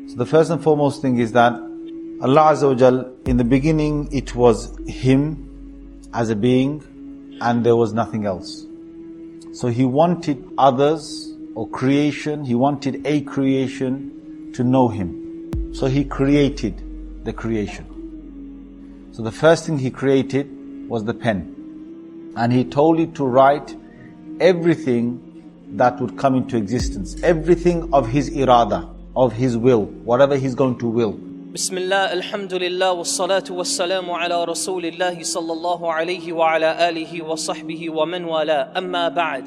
So the first and foremost thing is that Allah Azza wa Jal, in the beginning it was Him as a being and there was nothing else. So He wanted others or creation, He wanted a creation to know Him. So He created the creation. So the first thing He created was the pen. And He told it to write everything that would come into existence. Everything of His irada, of His will, whatever He's going to will. Bismillah, alhamdulillah, wassalatu wassalamu ala rasulillahi sallallahu alayhi wa ala alihi wa sahbihi wa man wala, amma ba'd.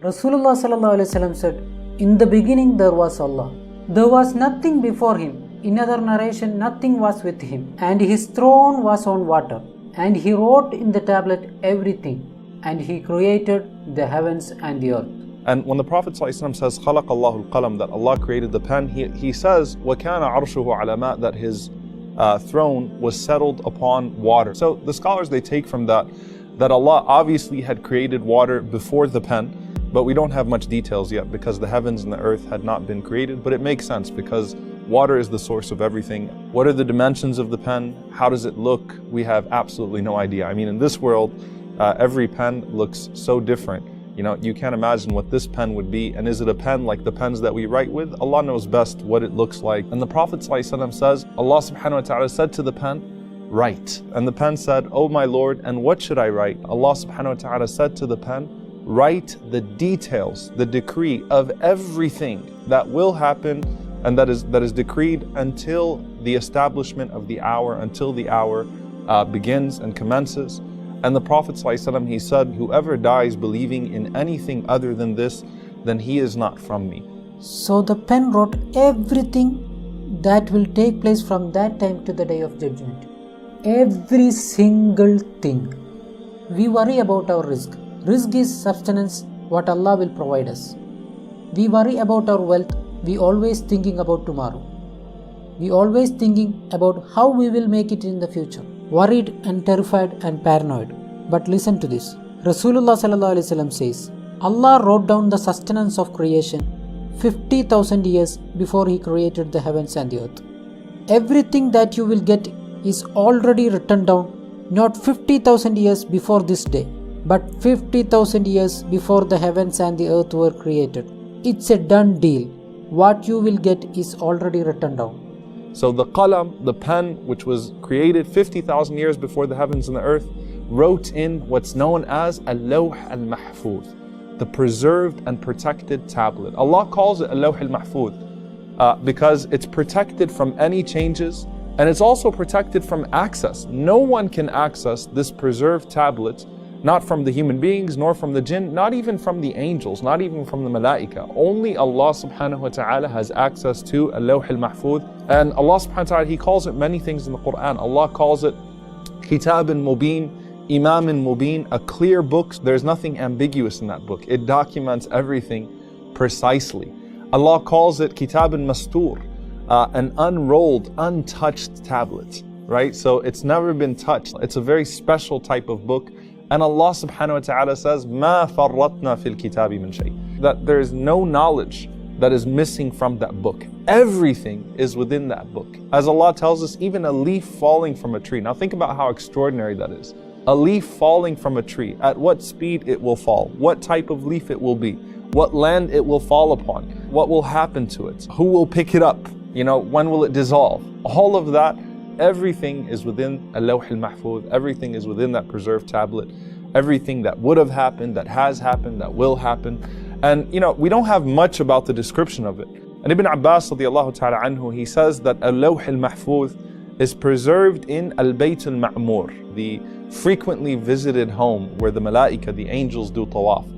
Rasulullah sallallahu alayhi wa sallam said, in the beginning there was Allah. There was nothing before Him. In other narration, nothing was with Him. And His throne was on water. And He wrote in the tablet everything. And He created the heavens and the earth. And when the Prophet ﷺ says, خَلَقَ اللَّهُ الْقَلَمَ, that Allah created the pen, he says, وَكَانَ عَرْشُهُ عَلَى مَاءٍ, that His throne was settled upon water. So the scholars, they take from that Allah obviously had created water before the pen, but we don't have much details yet because the heavens and the earth had not been created. But it makes sense because water is the source of everything. What are the dimensions of the pen? How does it look? We have absolutely no idea. I mean, in this world, every pen looks so different. You know, you can't imagine what this pen would be. And is it a pen like the pens that we write with? Allah knows best what it looks like. And the Prophet ﷺ says, Allah subhanahu wa ta'ala said to the pen, write. And the pen said, oh my Lord, and what should I write? Allah subhanahu wa ta'ala said to the pen, write the details, the decree of everything that will happen and that is decreed until the establishment of the hour, until the hour begins and commences. And the Prophet ﷺ, he said, whoever dies believing in anything other than this, then he is not from me. So the pen wrote everything that will take place from that time to the day of judgment. Every single thing. We worry about our rizq. Rizq is sustenance, what Allah will provide us. We worry about our wealth. We always thinking about tomorrow. We always thinking about how we will make it in the future. Worried and terrified and paranoid. But listen to this. Rasulullah sallallahu alaihi wasallam says, Allah wrote down the sustenance of creation 50,000 years before He created the heavens and the earth. Everything that you will get is already written down, not 50,000 years before this day, but 50,000 years before the heavens and the earth were created. It's a done deal. What you will get is already written down. So the qalam, the pen, which was created 50,000 years before the heavens and the earth, wrote in what's known as al-lawh al-mahfuz, the preserved and protected tablet. Allah calls it al-lawh al-mahfuz because it's protected from any changes and it's also protected from access. No one can access this preserved tablet, not from the human beings, nor from the jinn, not even from the angels, not even from the malaika. Only Allah subhanahu wa ta'ala has access to al-lawh al-mahfuz. And Allah subhanahu wa ta'ala, He calls it many things in the Quran. Allah calls it kitabun mubin, imamun mubin, a clear book. There's nothing ambiguous in that book. It documents everything precisely. Allah calls it kitabun mastur, an unrolled, untouched tablet, right? So it's never been touched. It's a very special type of book. And Allah subhanahu wa ta'ala says, مَا فَرَّطْنَا فِي الْكِتَابِ مِنْ شَيْءٍ, that there is no knowledge that is missing from that book. Everything is within that book. As Allah tells us, even a leaf falling from a tree. Now think about how extraordinary that is. A leaf falling from a tree, at what speed it will fall, what type of leaf it will be, what land it will fall upon, what will happen to it, who will pick it up, when will it dissolve. All of that, everything is within al-lawh al-mahfuz, everything is within that preserved tablet, everything that would have happened, that has happened, that will happen. And we don't have much about the description of it. And Ibn Abbas radiallahu ta'ala anhu, he says that al-lawh al-mahfuz is preserved in al-bayt al-ma'mur, the frequently visited home where the malaika, the angels, do tawaf.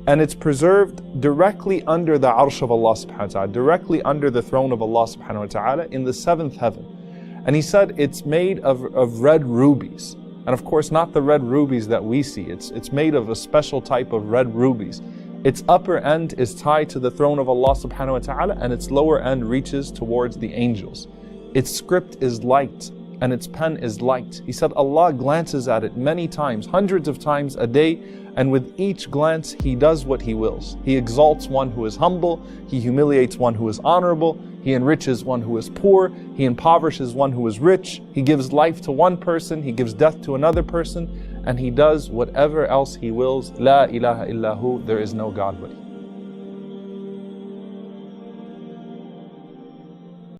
And it's preserved directly under the arsh of Allah subhanahu wa ta'ala, directly under the throne of Allah subhanahu wa ta'ala in the seventh heaven. And he said it's made of red rubies. And of course, not the red rubies that we see. It's made of a special type of red rubies. Its upper end is tied to the throne of Allah subhanahu wa ta'ala, and its lower end reaches towards the angels. Its script is light, and its pen is light. He said Allah glances at it many times, hundreds of times a day, and with each glance He does what He wills. He exalts one who is humble, He humiliates one who is honorable, He enriches one who is poor. He impoverishes one who is rich. He gives life to one person. He gives death to another person. And He does whatever else He wills. La ilaha illahu. There is no God but He.